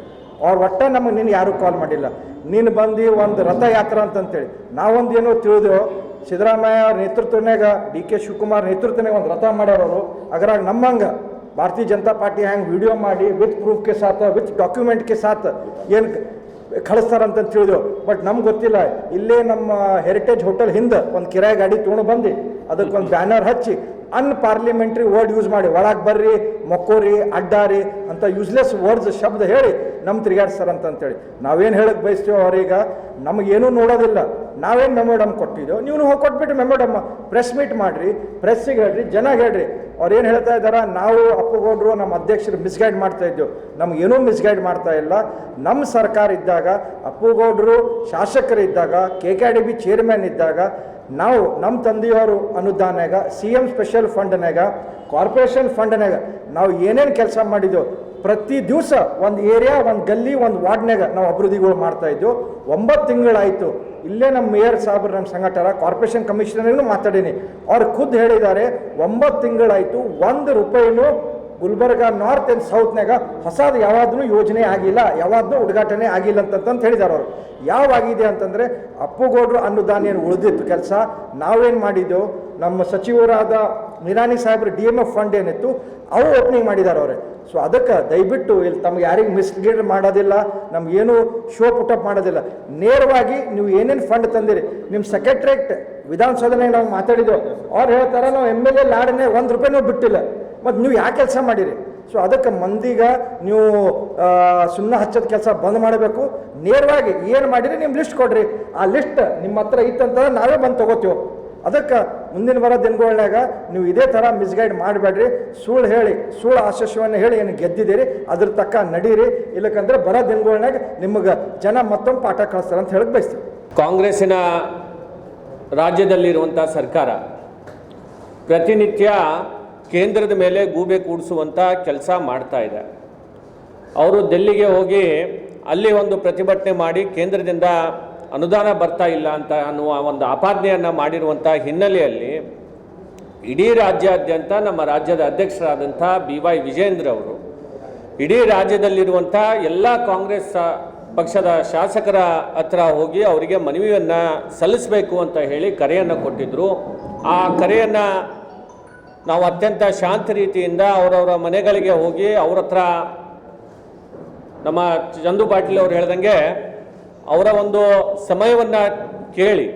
ಅವ್ರು ಒಟ್ಟ ನಮಗೆ ನೀನು ಯಾರೂ ಕಾಲ್ ಮಾಡಿಲ್ಲ. ನೀನು ಬಂದು ಒಂದು ರಥಯಾತ್ರೆ ಅಂತಂತೇಳಿ ನಾವೊಂದು ಏನೋ ತಿಳಿದೆವು, ಸಿದ್ದರಾಮಯ್ಯ ಅವ್ರ ನೇತೃತ್ವನಾಗ DK ಶಿವಕುಮಾರ್ ನೇತೃತ್ವನಾಗ ಒಂದು ರಥ ಮಾಡ್ಯಾರವರು. ಅದ್ರಾಗ ನಮ್ಮಂಗೆ ಭಾರತೀಯ ಜನತಾ ಪಾರ್ಟಿ ಹ್ಯಾಂಗೆ ವಿಡಿಯೋ ಮಾಡಿ ವಿತ್ ಪ್ರೂಫ್ ಕೆ ಸಾಥ, ವಿತ್ ಡಾಕ್ಯುಮೆಂಟ್ ಕೆ ಸಾಥ ಏನು ಕಳಿಸ್ತಾರಂತ ತಿಳಿದೆವು. ಬಟ್ ನಮ್ಗೆ ಗೊತ್ತಿಲ್ಲ. ಇಲ್ಲೇ ನಮ್ಮ ಹೆರಿಟೇಜ್ ಹೋಟೆಲ್ ಹಿಂದೆ ಒಂದು ಕಿರಾಯಿ ಗಾಡಿ ತೊಗೊಂಡು ಬಂದು ಅದಕ್ಕೊಂದು ಬ್ಯಾನರ್ ಹಚ್ಚಿ ಅನ್ಪಾರ್ಲಿಮೆಂಟ್ರಿ ವರ್ಡ್ ಯೂಸ್ ಮಾಡಿ ಒಳಗೆ ಬರ್ರಿ, ಮೊಕ್ಕೋರಿ, ಅಡ್ಡಾರಿ ಅಂತ ಯೂಸ್ಲೆಸ್ ವರ್ಡ್ಸ್ ಶಬ್ದ ಹೇಳಿ ನಮ್ಮ ತಿರುಗಾಡ್ಸ್ತಾರಂತಂತೇಳಿ ನಾವೇನು ಹೇಳಕ್ಕೆ ಬಯಸ್ತೀವೋ ಅವ್ರೀಗ ನಮಗೇನೂ ನೋಡೋದಿಲ್ಲ. ನಾವೇನು ಮೆಮೊಡಮ್ ಕೊಟ್ಟಿದ್ದೆವು, ನೀವು ಹೋಗಿ ಕೊಟ್ಬಿಟ್ಟು ಮೆಮೊಡಮ್ ಪ್ರೆಸ್ ಮೀಟ್ ಮಾಡಿರಿ, ಪ್ರೆಸ್ಸಿಗೆ ಹೇಳ್ರಿ, ಜನ ಹೇಳ್ರಿ. ಅವ್ರೇನು ಹೇಳ್ತಾ ಇದ್ದಾರೆ, ನಾವು ಅಪ್ಪುಗೌಡರು ನಮ್ಮ ಅಧ್ಯಕ್ಷರು ಮಿಸ್ಗೈಡ್ ಮಾಡ್ತಾ ಇದ್ದೆವು. ನಮಗೇನೂ ಮಿಸ್ಗೈಡ್ ಮಾಡ್ತಾ ಇಲ್ಲ. ನಮ್ಮ ಸರ್ಕಾರ ಇದ್ದಾಗ, ಅಪ್ಪುಗೌಡರು ಶಾಸಕರಿದ್ದಾಗ, KKDB ಚೇರ್ಮನ್ ಇದ್ದಾಗ ನಾವು ನಮ್ಮ ತಂದೆಯವರು ಅನುದಾನಾಗ, CM ಸ್ಪೆಷಲ್ ಫಂಡ್ನಾಗ, ಕಾರ್ಪೊರೇಷನ್ ಫಂಡ್ನಾಗ ನಾವು ಏನೇನು ಕೆಲಸ ಮಾಡಿದ್ದೆವು. ಪ್ರತಿ ದಿವಸ ಒಂದು ಏರಿಯಾ, ಒಂದು ಗಲ್ಲಿ, ಒಂದು ವಾರ್ಡ್ನಾಗ ನಾವು ಅಭಿವೃದ್ಧಿಗಳು ಮಾಡ್ತಾ ಇದ್ದೆವು. 9 ತಿಂಗಳಾಯಿತು. ಇಲ್ಲೇ ನಮ್ಮ ಮೇಯರ್ ಸಾಹೇಬ್ರು, ನಮ್ಮ ಸಂಘಟರ ಕಾರ್ಪೊರೇಷನ್ ಕಮಿಷನರ್ಗೂ ಮಾತಾಡೀನಿ. ಅವ್ರು ಖುದ್ದು ಹೇಳಿದ್ದಾರೆ 9 ತಿಂಗಳಾಯಿತು, 1 ರೂಪಾಯಿನೂ ಗುಲ್ಬರ್ಗ ನಾರ್ತ್ ಆ್ಯಂಡ್ ಸೌತ್ನಾಗ ಹೊಸದು ಯಾವಾದೂ ಯೋಜನೆ ಆಗಿಲ್ಲ, ಯಾವಾದೂ ಉದ್ಘಾಟನೆ ಆಗಿಲ್ಲ ಅಂತಂತ ಹೇಳಿದ್ದಾರೆ ಅವರು. ಯಾವಾಗಿದೆ ಅಂತಂದರೆ ಅಪ್ಪುಗೌಡರು ಅನುದಾನ ಏನು ಉಳಿದಿತ್ತು ಕೆಲಸ ನಾವೇನು ಮಾಡಿದ್ದೆವು, ನಮ್ಮ ಸಚಿವರಾದ ನಿರಾಣಿ ಸಾಹೇಬ್ರು DMF ಫಂಡ್ ಏನಿತ್ತು ಅವು ಓಪನಿಂಗ್ ಮಾಡಿದ್ದಾರೆ ಅವರೇ. ಸೊ ಅದಕ್ಕೆ ದಯವಿಟ್ಟು ಇಲ್ಲಿ ತಮಗೆ ಯಾರಿಗೆ ಮಿಸ್ಗೈಡ್ ಮಾಡೋದಿಲ್ಲ, ನಮಗೇನು ಶೋ ಪುಟಪ್ ಮಾಡೋದಿಲ್ಲ. ನೇರವಾಗಿ ನೀವು ಏನೇನು ಫಂಡ್ ತಂದಿರಿ, ನಿಮ್ಮ ಸೆಕ್ರೆಟ್ರೇಟ್ ವಿಧಾನಸೌಧನಾಗ ನಾವು ಮಾತಾಡಿದ್ದೆವು. ಅವ್ರು ಹೇಳ್ತಾರೆ ನಾವು MLA ಲಾಡನೆ 1 ರೂಪಾಯಿನೂ ಬಿಟ್ಟಿಲ್ಲ. ಮತ್ತು ನೀವು ಯಾಕೆ ಕೆಲಸ ಮಾಡಿರಿ? ಸೊ ಅದಕ್ಕೆ ಮಂದಿಗ ನೀವು ಸುಮ್ಮನೆ ಹಚ್ಚೋದು ಕೆಲಸ ಬಂದ್ ಮಾಡಬೇಕು. ನೇರವಾಗಿ ಏನು ಮಾಡಿರಿ ನಿಮ್ಮ ಲಿಸ್ಟ್ ಕೊಡ್ರಿ. ಆ ಲಿಸ್ಟ್ ನಿಮ್ಮ ಹತ್ರ ಇತ್ತಂತಂದ್ರೆ ನಾವೇ ಬಂದು ತೊಗೋತೀವಿ. ಅದಕ್ಕೆ ಮುಂದಿನ ಬರೋ ದಿನಗಳಾಗ ನೀವು ಇದೇ ಥರ ಮಿಸ್ಗೈಡ್ ಮಾಡಬೇಡ್ರಿ. ಸುಳ್ಳು ಹೇಳಿ, ಸುಳ್ಳು ಆಶ್ವಾಸವನ್ನು ಹೇಳಿ ಏನು ಗೆದ್ದಿದ್ದೀರಿ ಅದ್ರ ತಕ್ಕ ನಡೀರಿ. ಇಲ್ಲಕ್ಕಂದ್ರೆ ಬರೋ ದಿನಗಳಾಗ ನಿಮಗೆ ಜನ ಮತ್ತೊಂದು ಪಾಠ ಕಳಿಸ್ತಾರೆ ಅಂತ ಹೇಳಕ್ಕೆ ಬಯಸ್ತೀವಿ. ಕಾಂಗ್ರೆಸ್ಸಿನ ರಾಜ್ಯದಲ್ಲಿರುವಂಥ ಸರ್ಕಾರ ಪ್ರತಿನಿತ್ಯ ಕೇಂದ್ರದ ಮೇಲೆ ಗೂಬೆ ಕೂಡಿಸುವಂಥ ಕೆಲಸ ಮಾಡ್ತಾ ಇದೆ. ಅವರು ದಿಲ್ಲಿಗೆ ಹೋಗಿ ಅಲ್ಲಿ ಒಂದು ಪ್ರತಿಭಟನೆ ಮಾಡಿ ಕೇಂದ್ರದಿಂದ ಅನುದಾನ ಬರ್ತಾ ಇಲ್ಲ ಅಂತ ಅನ್ನುವ ಒಂದು ಆಪಾದನೆಯನ್ನು ಮಾಡಿರುವಂಥ ಹಿನ್ನೆಲೆಯಲ್ಲಿ ಇಡೀ ರಾಜ್ಯಾದ್ಯಂತ ನಮ್ಮ ರಾಜ್ಯದ ಅಧ್ಯಕ್ಷರಾದಂಥ BY ವಿಜೇಂದ್ರ ಅವರು ಇಡೀ ರಾಜ್ಯದಲ್ಲಿರುವಂಥ ಎಲ್ಲ ಕಾಂಗ್ರೆಸ್ ಪಕ್ಷದ ಶಾಸಕರ ಹತ್ರ ಹೋಗಿ ಅವರಿಗೆ ಮನವಿಯನ್ನು ಸಲ್ಲಿಸಬೇಕು ಅಂತ ಹೇಳಿ ಕರೆಯನ್ನು ಕೊಟ್ಟಿದ್ದರು. ಆ ಕರೆಯನ್ನು ನಾವು ಅತ್ಯಂತ ಶಾಂತ ರೀತಿಯಿಂದ ಅವರವರ ಮನೆಗಳಿಗೆ ಹೋಗಿ ಅವ್ರ ಹತ್ರ ನಮ್ಮ ಚಂದು ಪಾಟೀಲ್ ಅವರು ಹೇಳ್ದಂಗೆ ಅವರ ಒಂದು ಸಮಯವನ್ನು ಕೇಳಿ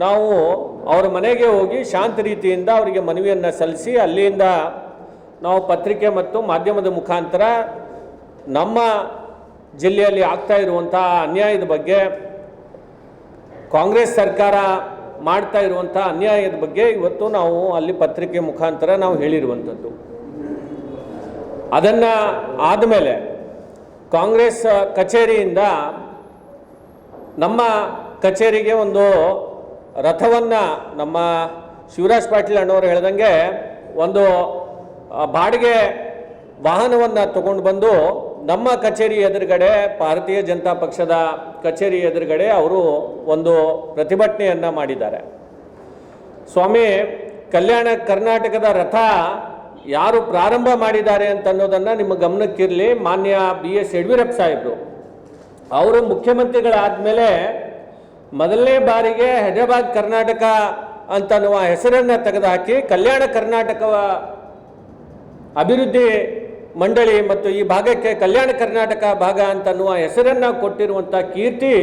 ನಾವು ಅವರ ಮನೆಗೆ ಹೋಗಿ ಶಾಂತ ರೀತಿಯಿಂದ ಅವರಿಗೆ ಮನವಿಯನ್ನು ಸಲ್ಲಿಸಿ ಅಲ್ಲಿಂದ ನಾವು ಪತ್ರಿಕೆ ಮತ್ತು ಮಾಧ್ಯಮದ ಮುಖಾಂತರ ನಮ್ಮ ಜಿಲ್ಲೆಯಲ್ಲಿ ಆಗ್ತಾ ಇರುವಂಥ ಅನ್ಯಾಯದ ಬಗ್ಗೆ, ಕಾಂಗ್ರೆಸ್ ಸರ್ಕಾರ ಮಾಡ್ತಾ ಇರುವಂಥ ಅನ್ಯಾಯದ ಬಗ್ಗೆ ಇವತ್ತು ನಾವು ಅಲ್ಲಿ ಪತ್ರಿಕೆ ಮುಖಾಂತರ ನಾವು ಹೇಳಿರುವಂಥದ್ದು. ಅದನ್ನು ಆದಮೇಲೆ ಕಾಂಗ್ರೆಸ್ ಕಚೇರಿಯಿಂದ ನಮ್ಮ ಕಚೇರಿಗೆ ಒಂದು ರಥವನ್ನು ನಮ್ಮ ಶಿವರಾಜ್ ಪಾಟೀಲ್ ಅಣ್ಣವರು ಹೇಳ್ದಂಗೆ ಒಂದು ಬಾಡಿಗೆ ವಾಹನವನ್ನು ತಗೊಂಡು ಬಂದು ನಮ್ಮ ಕಚೇರಿ ಎದುರುಗಡೆ, ಭಾರತೀಯ ಜನತಾ ಪಕ್ಷದ ಕಚೇರಿ ಎದುರುಗಡೆ ಅವರು ಒಂದು ಪ್ರತಿಭಟನೆಯನ್ನು ಮಾಡಿದ್ದಾರೆ. ಸ್ವಾಮಿ, ಕಲ್ಯಾಣ ಕರ್ನಾಟಕದ ರಥ ಯಾರು ಪ್ರಾರಂಭ ಮಾಡಿದ್ದಾರೆ ಅಂತ ಅನ್ನೋದನ್ನು ನಿಮ್ಮ ಗಮನಕ್ಕಿರಲಿ. ಮಾನ್ಯ BS ಯಡಿಯೂರಪ್ಪ ಸಾಹೇಬರು ಅವರು ಮುಖ್ಯಮಂತ್ರಿಗಳಾದಮೇಲೆ ಮೊದಲನೇ ಬಾರಿಗೆ ಹೈದರಾಬಾದ್ ಕರ್ನಾಟಕ ಅಂತನ್ನುವ ಹೆಸರನ್ನು ತೆಗೆದುಹಾಕಿ ಕಲ್ಯಾಣ ಕರ್ನಾಟಕ ಅಭಿವೃದ್ಧಿ ಮಂಡಳಿ ಮತ್ತು ಈ ಭಾಗಕ್ಕೆ ಕಲ್ಯಾಣ ಕರ್ನಾಟಕ ಭಾಗ ಅಂತನ್ನುವ ಹೆಸರನ್ನು ಕೊಟ್ಟಿರುವಂಥ ಕೀರ್ತಿ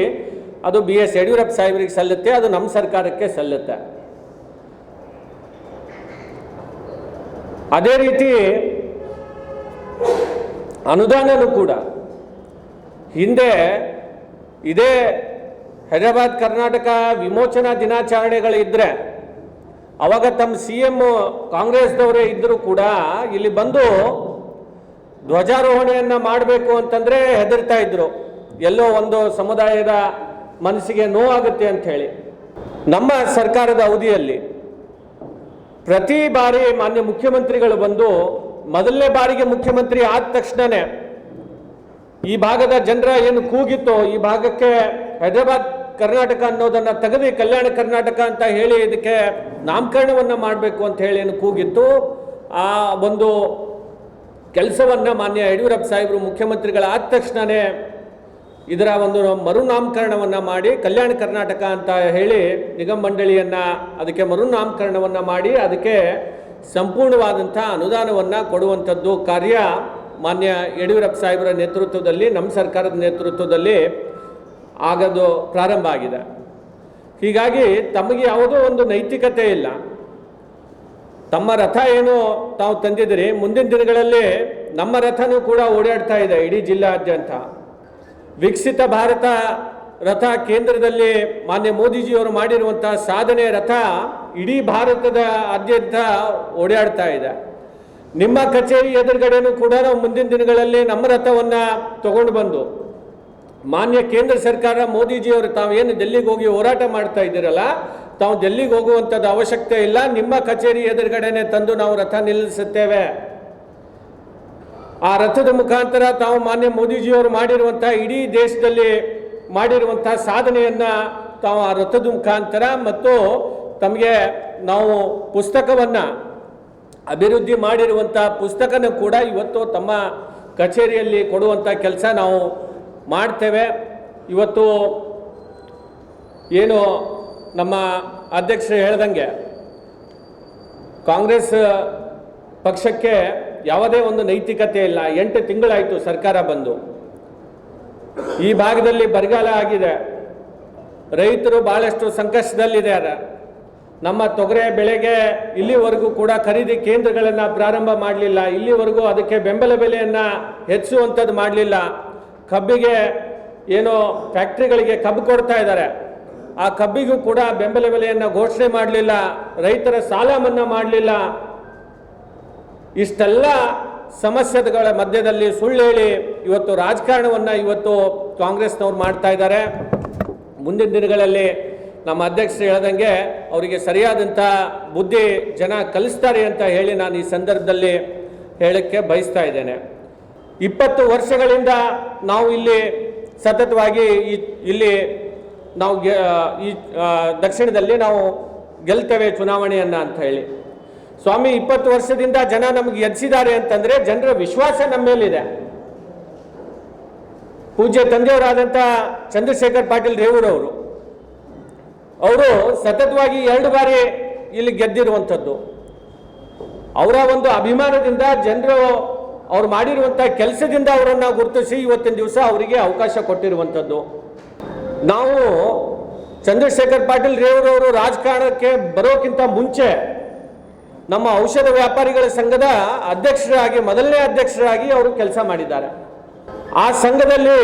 ಅದು BS ಯಡಿಯೂರಪ್ಪ ಸಾಹೇಬರಿಗೆ ಸಲ್ಲುತ್ತೆ, ಅದು ನಮ್ಮ ಸರ್ಕಾರಕ್ಕೆ ಸಲ್ಲುತ್ತೆ. ಅದೇ ರೀತಿ ಅನುದಾನನೂ ಕೂಡ ಹಿಂದೆ ಇದೇ ಹೈದರಾಬಾದ್ ಕರ್ನಾಟಕ ವಿಮೋಚನಾ ದಿನಾಚರಣೆಗಳಿದ್ದರೆ ಅವಾಗ ತಮ್ಮ CM ಕಾಂಗ್ರೆಸ್ದವರೇ ಇದ್ದರೂ ಕೂಡ ಇಲ್ಲಿ ಬಂದು ಧ್ವಜಾರೋಹಣೆಯನ್ನು ಮಾಡಬೇಕು ಅಂತಂದರೆ ಹೆದರ್ತಾ ಇದ್ರು, ಎಲ್ಲೋ ಒಂದು ಸಮುದಾಯದ ಮನಸ್ಸಿಗೆ ನೋವಾಗುತ್ತೆ ಅಂಥೇಳಿ. ನಮ್ಮ ಸರ್ಕಾರದ ಅವಧಿಯಲ್ಲಿ ಪ್ರತಿ ಬಾರಿ ಮಾನ್ಯ ಮುಖ್ಯಮಂತ್ರಿಗಳು ಬಂದು ಮೊದಲನೇ ಬಾರಿಗೆ ಮುಖ್ಯಮಂತ್ರಿ ಆದ ತಕ್ಷಣವೇ ಈ ಭಾಗದ ಜನರ ಏನು ಕೂಗಿತ್ತೋ, ಈ ಭಾಗಕ್ಕೆ ಹೈದರಾಬಾದ್ ಕರ್ನಾಟಕ ಅನ್ನೋದನ್ನು ತೆಗೆದು ಕಲ್ಯಾಣ ಕರ್ನಾಟಕ ಅಂತ ಹೇಳಿ ಇದಕ್ಕೆ ನಾಮಕರಣವನ್ನು ಮಾಡಬೇಕು ಅಂತ ಹೇಳಿ ಏನು ಕೂಗಿತ್ತು, ಆ ಒಂದು ಕೆಲಸವನ್ನು ಮಾನ್ಯ ಯಡಿಯೂರಪ್ಪ ಸಾಹೇಬರು ಮುಖ್ಯಮಂತ್ರಿಗಳಾದ ತಕ್ಷಣವೇ ಇದರ ಒಂದು ಮರುನಾಮಕರಣವನ್ನು ಮಾಡಿ ಕಲ್ಯಾಣ ಕರ್ನಾಟಕ ಅಂತ ಹೇಳಿ ನಿಗಮ ಮಂಡಳಿಯನ್ನು ಅದಕ್ಕೆ ಮರುನಾಮಕರಣವನ್ನು ಮಾಡಿ ಅದಕ್ಕೆ ಸಂಪೂರ್ಣವಾದಂಥ ಅನುದಾನವನ್ನು ಕೊಡುವಂಥದ್ದು ಕಾರ್ಯ ಮಾನ್ಯ ಯಡಿಯೂರಪ್ಪ ಸಾಹೇಬರ ನೇತೃತ್ವದಲ್ಲಿ, ನಮ್ಮ ಸರ್ಕಾರದ ನೇತೃತ್ವದಲ್ಲಿ ಆಗೋದು ಪ್ರಾರಂಭ ಆಗಿದೆ. ಹೀಗಾಗಿ ತಮಗೆ ಯಾವುದೋ ಒಂದು ನೈತಿಕತೆ ಇಲ್ಲ. ತಮ್ಮ ರಥ ಏನು ತಾವು ತಂದಿದ್ದೀರಿ, ಮುಂದಿನ ದಿನಗಳಲ್ಲಿ ನಮ್ಮ ರಥನೂ ಕೂಡ ಓಡಾಡ್ತಾ ಇದೆ ಇಡೀ ಜಿಲ್ಲಾದ್ಯಂತ. ವಿಕಸಿತ ಭಾರತ ರಥ ಕೇಂದ್ರದಲ್ಲಿ ಮಾನ್ಯ ಮೋದಿಜಿಯವರು ಮಾಡಿರುವಂಥ ಸಾಧನೆಯ ರಥ ಇಡೀ ಭಾರತದಾದ್ಯಂತ ಓಡಾಡ್ತಾ ಇದೆ. ನಿಮ್ಮ ಕಚೇರಿ ಎದುರುಗಡೆನೂ ಕೂಡ ನಾವು ಮುಂದಿನ ದಿನಗಳಲ್ಲಿ ನಮ್ಮ ರಥವನ್ನು ತಗೊಂಡು ಬಂದು ಮಾನ್ಯ ಕೇಂದ್ರ ಸರ್ಕಾರ ಮೋದಿಜಿಯವರು ತಾವೇನು ಡೆಲ್ಲಿಗೆ ಹೋಗಿ ಹೋರಾಟ ಮಾಡ್ತಾ ಇದ್ದೀರಲ್ಲ, ತಾವು ಡೆಲ್ಲಿಗೆ ಹೋಗುವಂಥದ್ದು ಅವಶ್ಯಕತೆ ಇಲ್ಲ, ನಿಮ್ಮ ಕಚೇರಿ ಎದುರುಗಡೆನೆ ತಂದು ನಾವು ರಥ ನಿಲ್ಲಿಸುತ್ತೇವೆ. ಆ ರಥದ ಮುಖಾಂತರ ತಾವು ಮಾನ್ಯ ಮೋದಿಜಿಯವರು ಮಾಡಿರುವಂಥ ಇಡೀ ದೇಶದಲ್ಲಿ ಮಾಡಿರುವಂಥ ಸಾಧನೆಯನ್ನು ತಾವು ಆ ರಥದ ಮುಖಾಂತರ ಮತ್ತು ತಮಗೆ ನಾವು ಪುಸ್ತಕವನ್ನು ಅಭಿವೃದ್ಧಿ ಮಾಡಿರುವಂಥ ಪುಸ್ತಕನ ಕೂಡ ಇವತ್ತು ತಮ್ಮ ಕಚೇರಿಯಲ್ಲಿ ಕೊಡುವಂಥ ಕೆಲಸ ನಾವು ಮಾಡ್ತೇವೆ. ಇವತ್ತು ಏನು ನಮ್ಮ ಅಧ್ಯಕ್ಷರು ಹೇಳ್ದಂಗೆ ಕಾಂಗ್ರೆಸ್ ಪಕ್ಷಕ್ಕೆ ಯಾವುದೇ ಒಂದು ನೈತಿಕತೆ ಇಲ್ಲ. 8 ತಿಂಗಳಾಯಿತು ಸರ್ಕಾರ ಬಂದು. ಈ ಭಾಗದಲ್ಲಿ ಬರಗಾಲ ಆಗಿದೆ, ರೈತರು ಭಾಳಷ್ಟು ಸಂಕಷ್ಟದಲ್ಲಿದ್ದಾರೆ. ನಮ್ಮ ತೊಗರೆ ಬೆಳೆಗೆ ಇಲ್ಲಿವರೆಗೂ ಕೂಡ ಖರೀದಿ ಕೇಂದ್ರಗಳನ್ನು ಪ್ರಾರಂಭ ಮಾಡಲಿಲ್ಲ, ಇಲ್ಲಿವರೆಗೂ ಅದಕ್ಕೆ ಬೆಂಬಲ ಬೆಲೆಯನ್ನು ಹೆಚ್ಚಿಸುವಂಥದ್ದು ಮಾಡಲಿಲ್ಲ. ಕಬ್ಬಿಗೆ ಏನೋ ಫ್ಯಾಕ್ಟ್ರಿಗಳಿಗೆ ಕಬ್ಬು ಕೊಡ್ತಾ ಇದ್ದಾರೆ, ಆ ಕಬ್ಬಿಗೂ ಕೂಡ ಬೆಂಬಲ ಬೆಲೆಯನ್ನು ಘೋಷಣೆ ಮಾಡಲಿಲ್ಲ, ರೈತರ ಸಾಲ ಮನ್ನಾ ಮಾಡಲಿಲ್ಲ. ಇಷ್ಟೆಲ್ಲ ಸಮಸ್ಯೆಗಳ ಮಧ್ಯದಲ್ಲಿ ಸುಳ್ಳು ಹೇಳಿ ಇವತ್ತು ರಾಜಕಾರಣವನ್ನು ಇವತ್ತು ಕಾಂಗ್ರೆಸ್ನವ್ರು ಮಾಡ್ತಾ ಇದ್ದಾರೆ. ಮುಂದಿನ ದಿನಗಳಲ್ಲಿ ನಮ್ಮ ಅಧ್ಯಕ್ಷರು ಹೇಳ್ದಂಗೆ ಅವರಿಗೆ ಸರಿಯಾದಂಥ ಬುದ್ಧಿ ಜನ ಕಲಿಸ್ತಾರೆ ಅಂತ ಹೇಳಿ ನಾನು ಈ ಸಂದರ್ಭದಲ್ಲಿ ಹೇಳಕ್ಕೆ ಬಯಸ್ತಾ ಇದ್ದೇನೆ. 20 ವರ್ಷಗಳಿಂದ ನಾವು ಇಲ್ಲಿ ಸತತವಾಗಿ ಇಲ್ಲಿ ನಾವು ಈ ದಕ್ಷಿಣದಲ್ಲಿ ನಾವು ಗೆಲ್ತೇವೆ ಚುನಾವಣೆಯನ್ನು ಅಂತ ಹೇಳಿ. ಸ್ವಾಮಿ 20 ವರ್ಷದಿಂದ ಜನ ನಮಗೆ ಎದ್ಸಿದ್ದಾರೆ ಅಂತಂದರೆ ಜನರ ವಿಶ್ವಾಸ ನಮ್ಮ ಮೇಲಿದೆ. ಪೂಜ್ಯ ತಂದೆಯವರಾದಂಥ ಚಂದ್ರಶೇಖರ್ ಪಾಟೀಲ್ ರೇವೂರವರು ಅವರು ಸತತವಾಗಿ 2 ಬಾರಿ ಇಲ್ಲಿ ಗೆದ್ದಿರುವಂಥದ್ದು. ಅವರ ಒಂದು ಅಭಿಮಾನದಿಂದ ಜನರು ಅವ್ರು ಮಾಡಿರುವಂಥ ಕೆಲಸದಿಂದ ಅವರನ್ನು ಗುರುತಿಸಿ ಇವತ್ತಿನ ದಿವಸ ಅವರಿಗೆ ಅವಕಾಶ ಕೊಟ್ಟಿರುವಂಥದ್ದು. ನಾವು ಚಂದ್ರಶೇಖರ್ ಪಾಟೀಲ್ ರೇವೂರವರು ರಾಜಕಾರಣಕ್ಕೆ ಬರೋಕ್ಕಿಂತ ಮುಂಚೆ ನಮ್ಮ ಔಷಧ ವ್ಯಾಪಾರಿಗಳ ಸಂಘದ ಅಧ್ಯಕ್ಷರಾಗಿ ಮೊದಲನೇ ಅಧ್ಯಕ್ಷರಾಗಿ ಅವರು ಕೆಲಸ ಮಾಡಿದ್ದಾರೆ. ಆ ಸಂಘದಲ್ಲಿ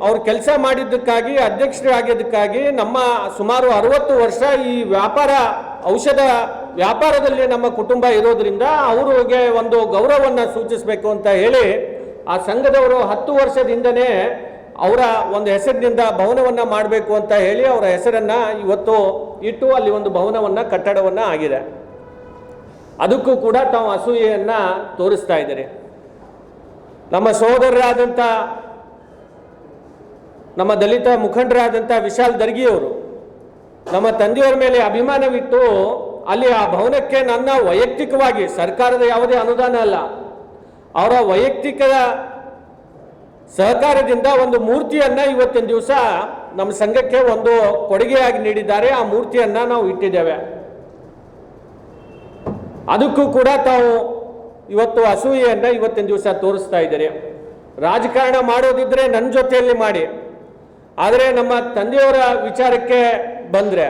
ಅವರು ಕೆಲಸ ಮಾಡಿದ್ದಕ್ಕಾಗಿ ಅಧ್ಯಕ್ಷರಾಗಿದ್ದಕ್ಕಾಗಿ ನಮ್ಮ ಸುಮಾರು 60 ವರ್ಷ ಈ ಔಷಧ ವ್ಯಾಪಾರದಲ್ಲಿ ನಮ್ಮ ಕುಟುಂಬ ಇರೋದ್ರಿಂದ ಅವರಿಗೆ ಒಂದು ಗೌರವವನ್ನು ಸೂಚಿಸಬೇಕು ಅಂತ ಹೇಳಿ ಆ ಸಂಘದವರು 10 ವರ್ಷದಿಂದನೇ ಅವರ ಒಂದು ಹೆಸರಿನಿಂದ ಭವನವನ್ನು ಮಾಡಬೇಕು ಅಂತ ಹೇಳಿ ಅವರ ಹೆಸರನ್ನು ಇವತ್ತು ಇಟ್ಟು ಅಲ್ಲಿ ಒಂದು ಭವನವನ್ನು ಕಟ್ಟಡವನ್ನು ಆಗಿದೆ. ಅದಕ್ಕೂ ಕೂಡ ತಾವು ಅಸೂಯೆಯನ್ನು ತೋರಿಸ್ತಾ ಇದ್ದಾರೆ. ನಮ್ಮ ಸಹೋದರರಾದಂಥ ನಮ್ಮ ದಲಿತ ಮುಖಂಡರಾದಂಥ ವಿಶಾಲ್ ದರ್ಗಿಯವರು ನಮ್ಮ ತಂದೆಯವರ ಮೇಲೆ ಅಭಿಮಾನವಿಟ್ಟು ಅಲ್ಲಿ ಆ ಭವನಕ್ಕೆ ನನ್ನ ವೈಯಕ್ತಿಕವಾಗಿ ಸರ್ಕಾರದ ಯಾವುದೇ ಅನುದಾನ ಅಲ್ಲ, ಅವರ ವೈಯಕ್ತಿಕ ಸಹಕಾರದಿಂದ ಒಂದು ಮೂರ್ತಿಯನ್ನು ಇವತ್ತಿನ ದಿವಸ ನಮ್ಮ ಸಂಘಕ್ಕೆ ಒಂದು ಕೊಡುಗೆಯಾಗಿ ನೀಡಿದ್ದಾರೆ. ಆ ಮೂರ್ತಿಯನ್ನು ನಾವು ಇಟ್ಟಿದ್ದೇವೆ. ಅದಕ್ಕೂ ಕೂಡ ತಾವು ಇವತ್ತು ಅಸೂಯೆಯನ್ನು ಇವತ್ತಿನ ದಿವಸ ತೋರಿಸ್ತಾ ಇದ್ದಾರೆ. ರಾಜಕಾರಣ ಮಾಡೋದಿದ್ರೆ ನನ್ನ ಜೊತೆಯಲ್ಲಿ ಮಾಡಿ, ಆದರೆ ನಮ್ಮ ತಂದೆಯವರ ವಿಚಾರಕ್ಕೆ ಬಂದರೆ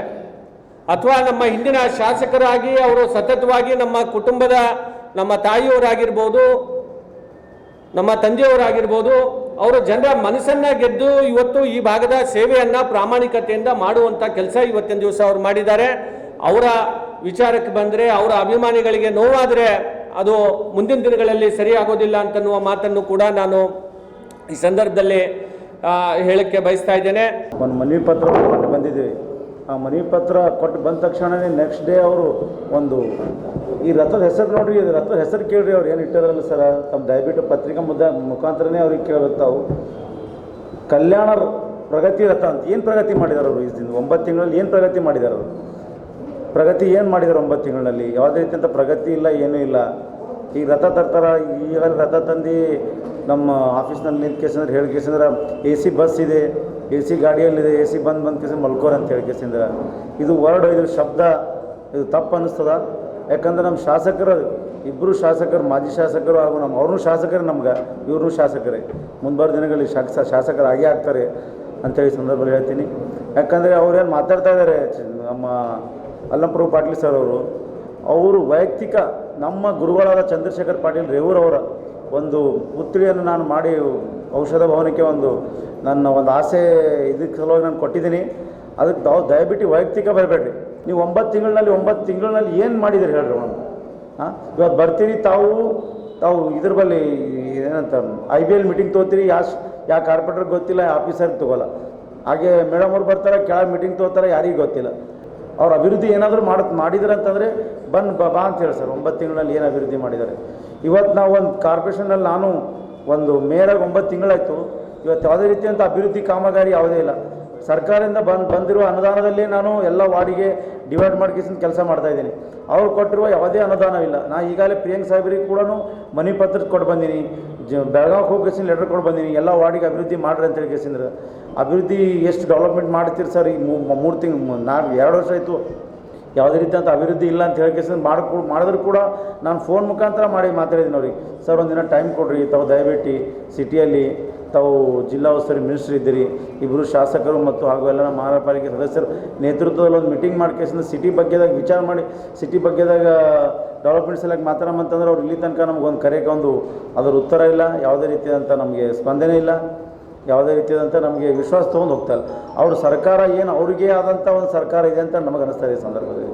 ಅಥವಾ ನಮ್ಮ ಹಿಂದಿನ ಶಾಸಕರಾಗಿ ಅವರು ಸತತವಾಗಿ ನಮ್ಮ ಕುಟುಂಬದ ನಮ್ಮ ತಾಯಿಯವರಾಗಿರ್ಬೋದು, ನಮ್ಮ ತಂದೆಯವರಾಗಿರ್ಬೋದು, ಅವರು ಜನರ ಮನಸ್ಸನ್ನು ಗೆದ್ದು ಇವತ್ತು ಈ ಭಾಗದ ಸೇವೆಯನ್ನು ಪ್ರಾಮಾಣಿಕತೆಯಿಂದ ಮಾಡುವಂಥ ಕೆಲಸ ಇವತ್ತಿನ ದಿವಸ ಅವರು ಮಾಡಿದ್ದಾರೆ. ಅವರ ವಿಚಾರಕ್ಕೆ ಬಂದರೆ ಅವರ ಅಭಿಮಾನಿಗಳಿಗೆ ನೋವಾದರೆ ಅದು ಮುಂದಿನ ದಿನಗಳಲ್ಲಿ ಸರಿಯಾಗೋದಿಲ್ಲ ಅಂತನ್ನುವ ಮಾತನ್ನು ಕೂಡ ನಾನು ಈ ಸಂದರ್ಭದಲ್ಲಿ ಹೇಳಕ್ಕೆ ಬಯಸ್ತಾ ಇದ್ದೇನೆ. ಒಂದು ಮನವಿ ಪತ್ರ ಕೊಟ್ಟು ಬಂದಿದ್ದೀವಿ. ಆ ಮನವಿ ಪತ್ರ ಕೊಟ್ಟು ಬಂದ ತಕ್ಷಣವೇ ನೆಕ್ಸ್ಟ್ ಡೇ ಅವರು ಒಂದು ಈ ರಥದ ಹೆಸರು ನೋಡ್ರಿ, ಇದು ರಥದ ಹೆಸರು ಕೇಳ್ರಿ, ಅವ್ರು ಏನು ಇಟ್ಟಿರಲ್ಲ ಸರ, ತಮ್ಮ ದಯವಿಟ್ಟು ಪತ್ರಿಕಾ ಮುಖಾಂತರನೇ ಅವ್ರಿಗೆ ಕೇಳಬೇಕು. ತಾವು ಕಲ್ಯಾಣ ಪ್ರಗತಿ ರಥ ಅಂತ ಏನು ಪ್ರಗತಿ ಮಾಡಿದ್ದಾರೆ ಅವರು? ಈ 9 ತಿಂಗಳಲ್ಲಿ ಏನು ಪ್ರಗತಿ ಮಾಡಿದ್ದಾರೆ ಅವರು? ಪ್ರಗತಿ ಏನು ಮಾಡಿದ್ದಾರೆ 9 ತಿಂಗಳಲ್ಲಿ? ಯಾವುದೇ ರೀತಿಯಂಥ ಪ್ರಗತಿ ಇಲ್ಲ, ಏನೂ ಇಲ್ಲ. ಈಗ ರಥ ತರ್ತಾರೆ, ಈಗ ರಥ ತಂದು ನಮ್ಮ ಆಫೀಸ್ನಲ್ಲಿ ನಿಂತು ಕೇಸಂದ್ರೆ ಹೇಳಿ ಕೇಸಂದ್ರೆ AC ಬಸ್ ಇದೆ, AC ಗಾಡಿಯಲ್ಲಿದೆ, AC ಬಂದು ಕೇಸಂದ್ರೆ ಮಲ್ಕೋರ್ ಅಂತ ಹೇಳಿ ಕೇಸಂದ್ರೆ ಇದು ವರ್ಡ್, ಇದ್ರ ಶಬ್ದ ಇದು ತಪ್ಪು ಅನ್ನಿಸ್ತದ. ಯಾಕಂದ್ರೆ ನಮ್ಮ ಶಾಸಕರು ಇಬ್ಬರು ಶಾಸಕರು, ಮಾಜಿ ಶಾಸಕರು ಹಾಗೂ ಅವ್ರನ್ನೂ ಶಾಸಕರೇ, ನಮ್ಗೆ ಇವ್ರನ್ನೂ ಶಾಸಕರೇ, ಮುಂಬರುವ ದಿನಗಳಲ್ಲಿ ಶಾಸಕರಾಗೇ ಆಗ್ತಾರೆ. ಅಂತೇಳಿ ಸಂದರ್ಭದಲ್ಲಿ ಹೇಳ್ತೀನಿ. ಯಾಕಂದರೆ ಅವ್ರೇನು ಮಾತಾಡ್ತಾ ಇದ್ದಾರೆ ನಮ್ಮ ಅಲ್ಲಂಪ್ರಭು ಪಾಟೀಲ್ ಸರ್ ಅವರು ವೈಯಕ್ತಿಕ ನಮ್ಮ ಗುರುಗಳಾದ ಚಂದ್ರಶೇಖರ್ ಪಾಟೀಲ್ ರೇವೂರವರ ಒಂದು ಪುತ್ರಿಯನ್ನು ನಾನು ಮಾಡಿ ಔಷಧ ಭವನಕ್ಕೆ ನನ್ನ ಒಂದು ಆಸೆ ಇದಕ್ಕೆ ಸಲುವಾಗಿ ನಾನು ಕೊಟ್ಟಿದ್ದೀನಿ. ಅದಕ್ಕೆ ತಾವು ದಯವಿಟ್ಟು ವೈಯಕ್ತಿಕ ಬರಬೇಡ್ರಿ. ನೀವು 9 ತಿಂಗಳಲ್ಲಿ ಏನು ಮಾಡಿದಿರಿ ಹೇಳ್ರಿ ಅವನು. ಇವತ್ತು ಬರ್ತೀರಿ ತಾವು ಇದ್ರ ಬಳಿ ಏನಂತ IBL ಮೀಟಿಂಗ್ ತೊಗೋತೀರಿ, ಯಾವ ಕಾರ್ಪೊರೇಟರ್ಗೆ ಗೊತ್ತಿಲ್ಲ, ಆಫೀಸರ್ಗೆ ತೊಗೋಲ್ಲ. ಹಾಗೆ ಮೇಡಮ್ ಅವ್ರು ಬರ್ತಾರೆ, ಕೆಳಗೆ ಮೀಟಿಂಗ್ ತೊಗೋತಾರೆ, ಯಾರಿಗೂ ಗೊತ್ತಿಲ್ಲ. ಅವ್ರ ಅಭಿವೃದ್ಧಿ ಏನಾದರೂ ಮಾಡಿದ್ರೆ ಅಂತಂದರೆ ಬಾ ಅಂತ ಹೇಳಿ ಸರ್. 9 ತಿಂಗಳಲ್ಲಿ ಏನು ಅಭಿವೃದ್ಧಿ ಮಾಡಿದ್ದಾರೆ. ಇವತ್ತು ನಾವು ಒಂದು ಕಾರ್ಪೊರೇಷನಲ್ಲಿ ನಾನು ಒಂದು ಮೇಯರಾಗಿ 9 ತಿಂಗಳಾಯಿತು. ಇವತ್ತು ಯಾವುದೇ ರೀತಿಯಂಥ ಅಭಿವೃದ್ಧಿ ಕಾಮಗಾರಿ ಯಾವುದೇ ಇಲ್ಲ. ಸರ್ಕಾರದಿಂದ ಬಂದಿರುವ ಅನುದಾನದಲ್ಲಿ ನಾನು ಎಲ್ಲ ವಾರ್ಡಿಗೆ ಡಿವೈಡ್ ಮಾಡ್ಕೇಸಿಂದ ಕೆಲಸ ಮಾಡ್ತಾಯಿದ್ದೀನಿ. ಅವ್ರು ಕೊಟ್ಟಿರುವ ಯಾವುದೇ ಅನುದಾನವಿಲ್ಲ. ನಾನು ಈಗಾಗಲೇ ಪ್ರಿಯಾಂಕ್ ಸಾಹೇಬ್ರಿಗೆ ಕೂಡ ಮನಿ ಪತ್ರ ಕೊಟ್ಟು ಬಂದೀನಿ, ಬೆಳಗಾವಿಗೆ ಹೋಗಿ ಲೆಟರ್ ಕೊಟ್ಟು ಬಂದೀನಿ, ಎಲ್ಲ ವಾರ್ಡಿಗೆ ಅಭಿವೃದ್ಧಿ ಮಾಡ್ರಿ ಅಂತ ಹೇಳಿ ಕೇಸಿಂದ್ರೆ. ಅಭಿವೃದ್ಧಿ ಎಷ್ಟು ಡೆವಲಪ್ಮೆಂಟ್ ಮಾಡ್ತೀರಿ ಸರ್? ಈ 3 ತಿಂಗಳು 2 ವರ್ಷ ಆಯಿತು, ಯಾವುದೇ ರೀತಿಯಂಥ ಅಭಿವೃದ್ಧಿ ಇಲ್ಲ ಅಂತ ಹೇಳಿ ಕೇಸಿಂದ ಮಾಡಿದ್ರು ಕೂಡ ನಾನು ಫೋನ್ ಮುಖಾಂತರ ಮಾತಾಡಿದ್ದೀನಿ ಅವ್ರಿಗೆ. ಸರ್ ಒಂದಿನ ಟೈಮ್ ಕೊಡ್ರಿ, ತಾವು ದಯವಿಟ್ಟು ಸಿಟಿಯಲ್ಲಿ ತಾವು ಜಿಲ್ಲಾ ಉಸ್ತುವಾರಿ ಮಿನಿಸ್ಟರ್ ಇದ್ದೀರಿ, ಇಬ್ಬರು ಶಾಸಕರು ಮತ್ತು ಹಾಗೂ ಎಲ್ಲ ಮಹಾನಗರ ಪಾಲಿಕೆ ಸದಸ್ಯರು ನೇತೃತ್ವದಲ್ಲಿ ಒಂದು ಮೀಟಿಂಗ್ ಮಾಡ್ಕೇಸಿಂದ ಸಿಟಿ ಬಗ್ಗೆದಾಗ ವಿಚಾರ ಮಾಡಿ ಸಿಟಿ ಬಗ್ಗೆದಾಗ ಡೆವಲಪ್ಮೆಂಟ್ ಸಲಕ್ಕೆ ಮಾತಾಡಂತಂದ್ರೆ ಅವ್ರು ಇಲ್ಲಿ ತನಕ ನಮಗೊಂದು ಕರೆಗೆ ಅದರ ಉತ್ತರ ಇಲ್ಲ, ಯಾವುದೇ ರೀತಿಯಾದಂಥ ನಮಗೆ ಸ್ಪಂದನೆ ಇಲ್ಲ, ಯಾವುದೇ ರೀತಿಯಾದಂಥ ನಮಗೆ ವಿಶ್ವಾಸ ತೊಗೊಂಡು ಹೋಗ್ತಾಯಿಲ್ಲ. ಅವ್ರ ಸರ್ಕಾರ ಏನು ಅವ್ರಿಗೆ ಆದಂಥ ಒಂದು ಸರ್ಕಾರ ಇದೆ ಅಂತ ನಮಗೆ ಅನ್ನಿಸ್ತಾ ಇದೆ ಈ ಸಂದರ್ಭದಲ್ಲಿ.